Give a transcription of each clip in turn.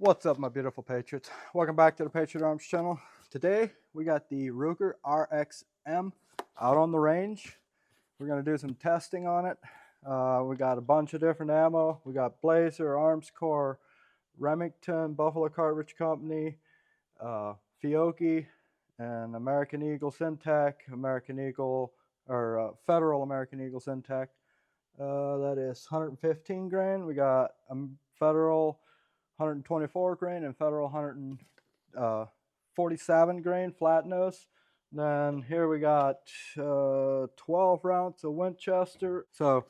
What's up, my beautiful Patriots? Welcome back to the Patriot Arms channel. Today we got the Ruger RXM out on the range. We're going to do some testing on it. We got a bunch of different ammo. We got Blazer, Armscore, Remington, Buffalo Cartridge Company, Fiocchi, and American Eagle Syntech, American Eagle, or Federal American Eagle Syntech. That is 115 grain. We got Federal 124 grain and Federal 147 grain flat nose. Then here we got 12 rounds of Winchester. So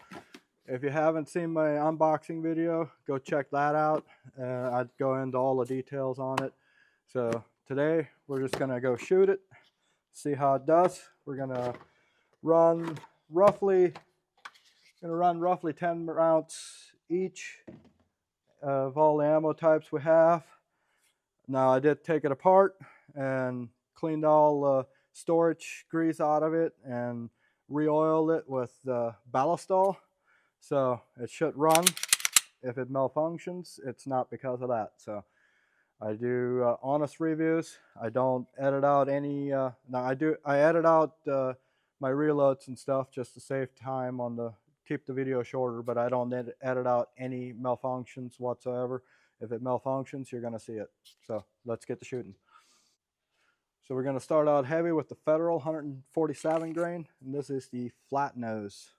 if you haven't seen my unboxing video, go check that out. I'd go into all the details on it. So today we're just gonna go shoot it, see how it does. We're gonna run roughly 10 rounds each of all the ammo types we have. Now I did take it apart and cleaned all the storage grease out of it and re-oiled it with ballistol, so it should run. If it malfunctions, it's not because of that. So I do honest reviews. I don't edit out any now I edit out my reloads and stuff just to save time on the keep the video shorter, but I don't edit out any malfunctions whatsoever. If it malfunctions, you're going to see it. So let's get to shooting. So we're going to start out heavy with the Federal 147 grain, and this is the flat nose.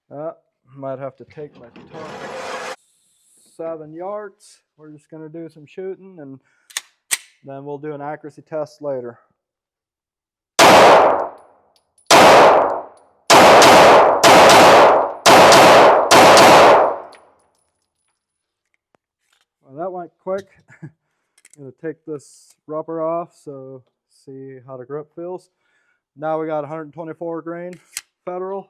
Might have to take my time. 7 yards. We're just going to do some shooting, and then we'll do an accuracy test later. Well, that went quick. I'm going to take this rubber off, so see how the grip feels. Now we got 124 grain Federal.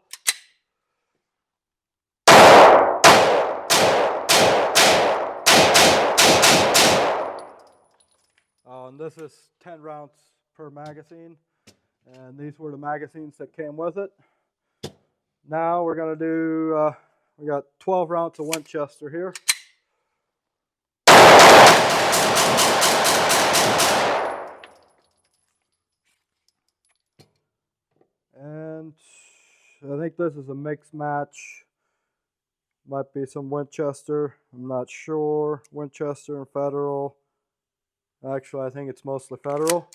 And this is 10 rounds per magazine, and these were the magazines that came with it. Now we're going to do, we got 12 rounds of Winchester here. And I think this is a mixed match. Might be some Winchester, I'm not sure. Winchester and Federal. Actually, I think it's mostly Federal.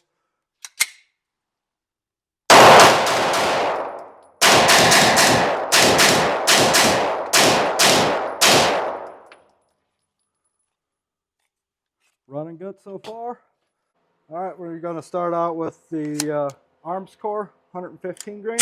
Running good so far. All right, we're going to start out with the Armscore 115 grain.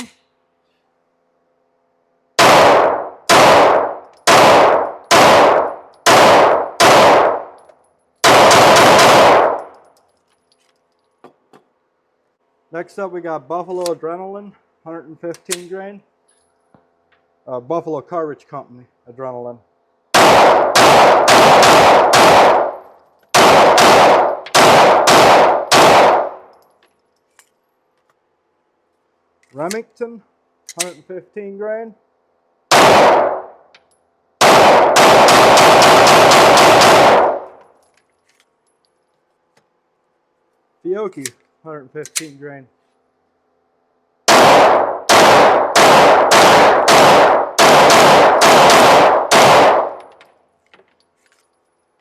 Next up, we got Buffalo Adrenaline 115 grain. Buffalo Cartridge Company Adrenaline. Remington 115 grain. Fiocchi 115 grain.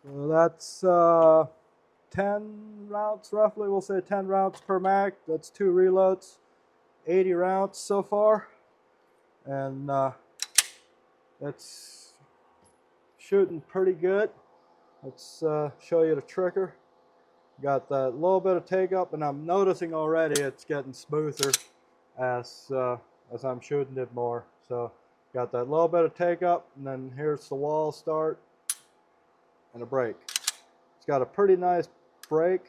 So that's 10 rounds roughly. We'll say 10 rounds per mag. That's 2 reloads. 80 rounds so far. And it's shooting pretty good. Let's show you the trigger. Got that little bit of take up, and I'm noticing already it's getting smoother as I'm shooting it more. So got that little bit of take up, and then here's the wall start and a break. It's got a pretty nice break.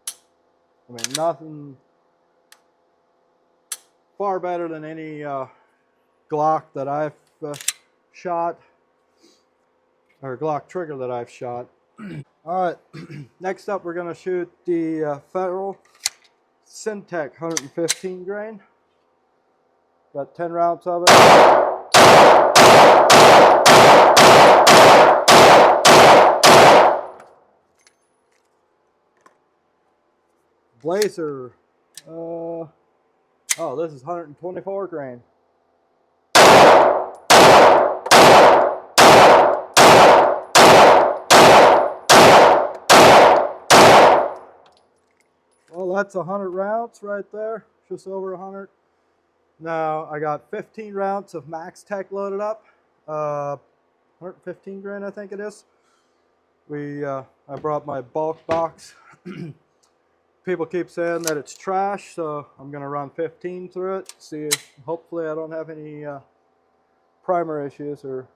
I mean, nothing far better than any Glock that I've shot, or Glock trigger that I've shot. All right, next up we're going to shoot the Federal Syntech 115 grain. Got 10 rounds of it. Blazer. Oh, this is 124 grain. Well, that's 100 rounds right there, just over 100. Now I got 15 rounds of Max Tech loaded up, 115 grain I think it is. I brought my bulk box. People keep saying that it's trash, so I'm gonna run 15 through it. See, hopefully I don't have any primer issues or.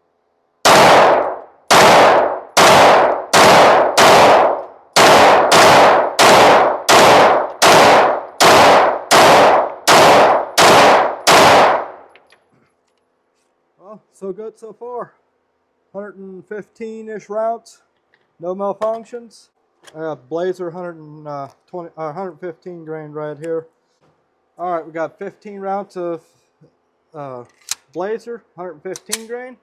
Well, so good so far. 115-ish rounds, no malfunctions. I got Blazer 115 grain right here. All right, we got 15 rounds of Blazer 115 grain.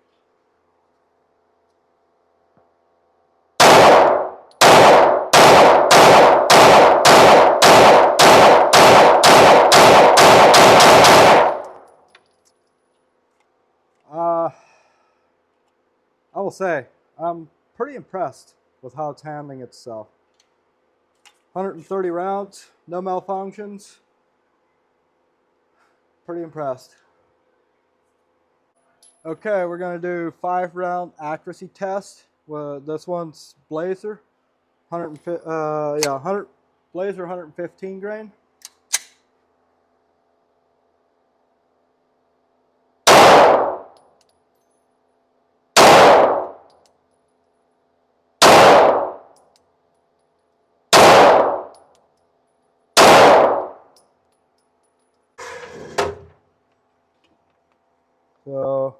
I will say I'm pretty impressed with how it's handling itself. 130 rounds, no malfunctions. Pretty impressed. Okay, we're gonna do 5-round accuracy test. Well, this one's Blazer, 100 Blazer 115 grain. So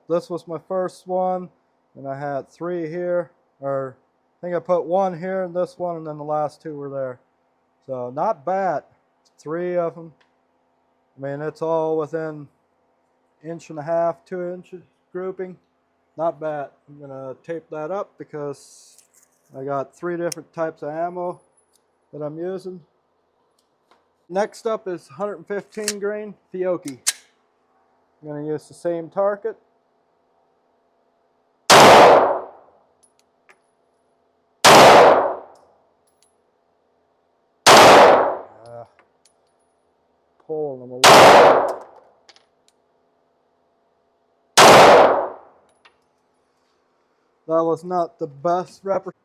this was my first one, and I had 3 here, or I think I put 1 here and this one, and then the last 2 were there. So not bad. 3 of them. I mean, it's all within 1.5 to 2 inches grouping. Not bad. I'm gonna tape that up because I got 3 different types of ammo that I'm using. Next up is 115 grain Fiocchi. I'm going to use the same target. Pulling them away. That was not the best representation.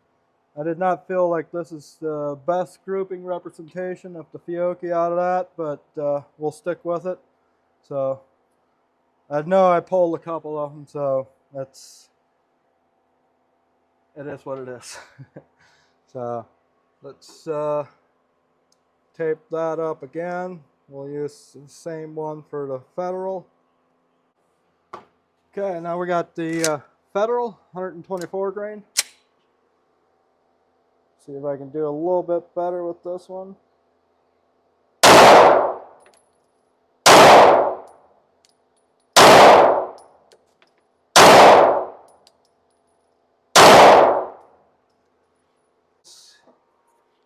I did not feel like this is the best grouping representation of the Fiocchi out of that, but we'll stick with it. So I know I pulled a couple of them, so it is what it is. So let's tape that up again. We'll use the same one for the Federal. Okay, now we got the Federal 124 grain. See if I can do a little bit better with this one.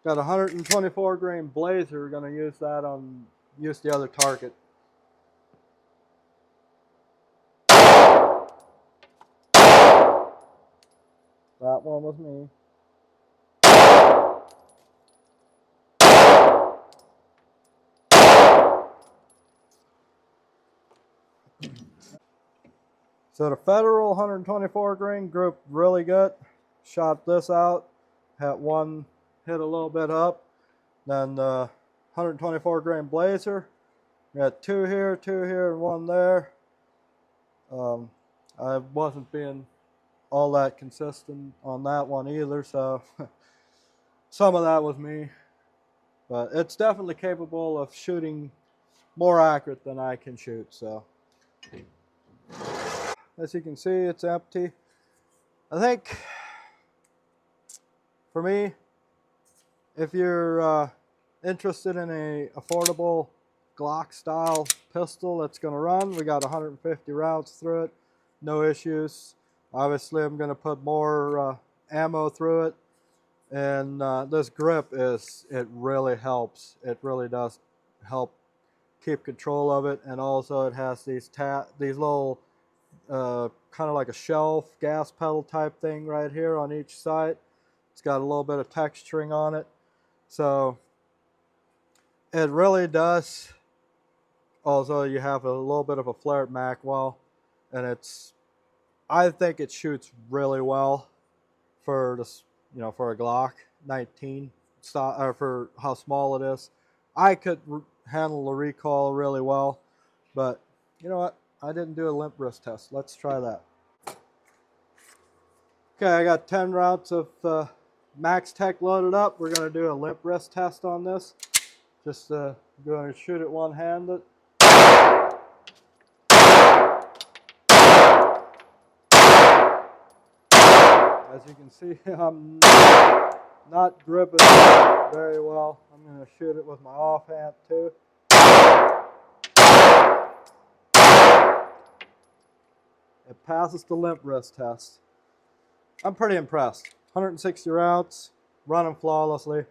Got a 124 grain Blazer. We're going to use that on the other target. That one was me. So the Federal 124 grain grouped really good. Shot this out. Had one hit a little bit up. Then the 124 grain Blazer. We got 2 here, and 1 there. I wasn't being all that consistent on that one either, so some of that was me. But it's definitely capable of shooting more accurate than I can shoot. So as you can see, it's empty. I think for me, if you're interested in a affordable Glock style pistol that's going to run, we got 150 rounds through it, no issues. Obviously I'm going to put more ammo through it, And this grip it really helps. It really does help keep control of it. And also it has these little kind of like a shelf gas pedal type thing right here on each side. It's got a little bit of texturing on it. So it really does. Also, you have a little bit of a flared mag well, and I think it shoots really well for this, for a Glock 19 style, or for how small it is. I could handle the recoil really well, but you know what? I didn't do a limp wrist test. Let's try that. Okay, I got 10 rounds of Max Tech loaded up. We're going to do a limp wrist test on this. Just going to shoot it one-handed. As you can see, I'm not gripping it very well. I'm going to shoot it with my offhand too. It passes the limp wrist test. I'm pretty impressed. 160 rounds, running flawlessly.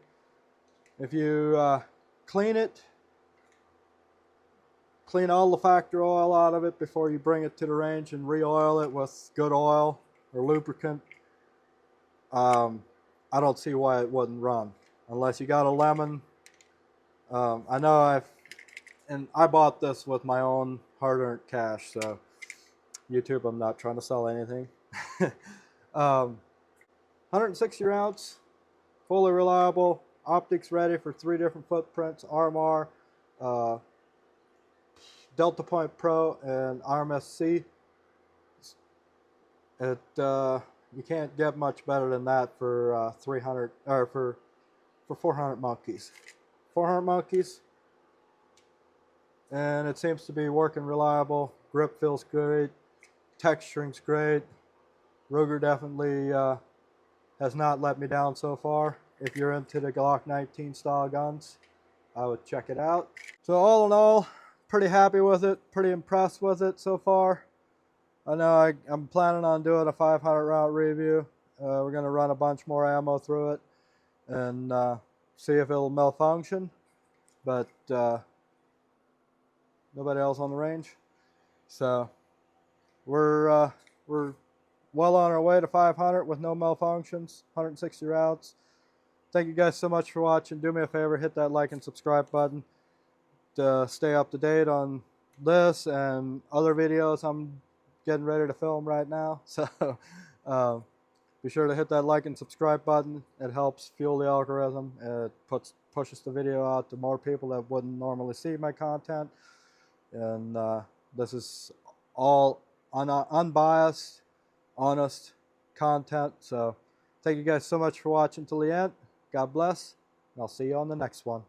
If you clean all the factor oil out of it before you bring it to the range and re-oil it with good oil or lubricant, I don't see why it wouldn't run. Unless you got a lemon. I know I bought this with my own hard-earned cash, so YouTube, I'm not trying to sell anything. 160 rounds, fully reliable, optics ready for 3 different footprints, RMR, Delta Point Pro, and RMSC. You can't get much better than that for 300 or for 400 monkeys. 400 monkeys, and it seems to be working reliable. Grip feels great, texturing's great. Ruger definitely has not let me down so far. If you're into the Glock 19 style guns, I would check it out. So all in all, pretty happy with it, pretty impressed with it so far. I know I'm planning on doing a 500 round review. We're going to run a bunch more ammo through it and see if it'll malfunction. But nobody else on the range. So we're well on our way to 500 with no malfunctions, 160 rounds. Thank you guys so much for watching. Do me a favor, hit that like and subscribe button to stay up to date on this and other videos I'm getting ready to film right now. So be sure to hit that like and subscribe button. It helps fuel the algorithm. It pushes the video out to more people that wouldn't normally see my content. And this is all unbiased, honest content. So thank you guys so much for watching till the end. God bless, and I'll see you on the next one.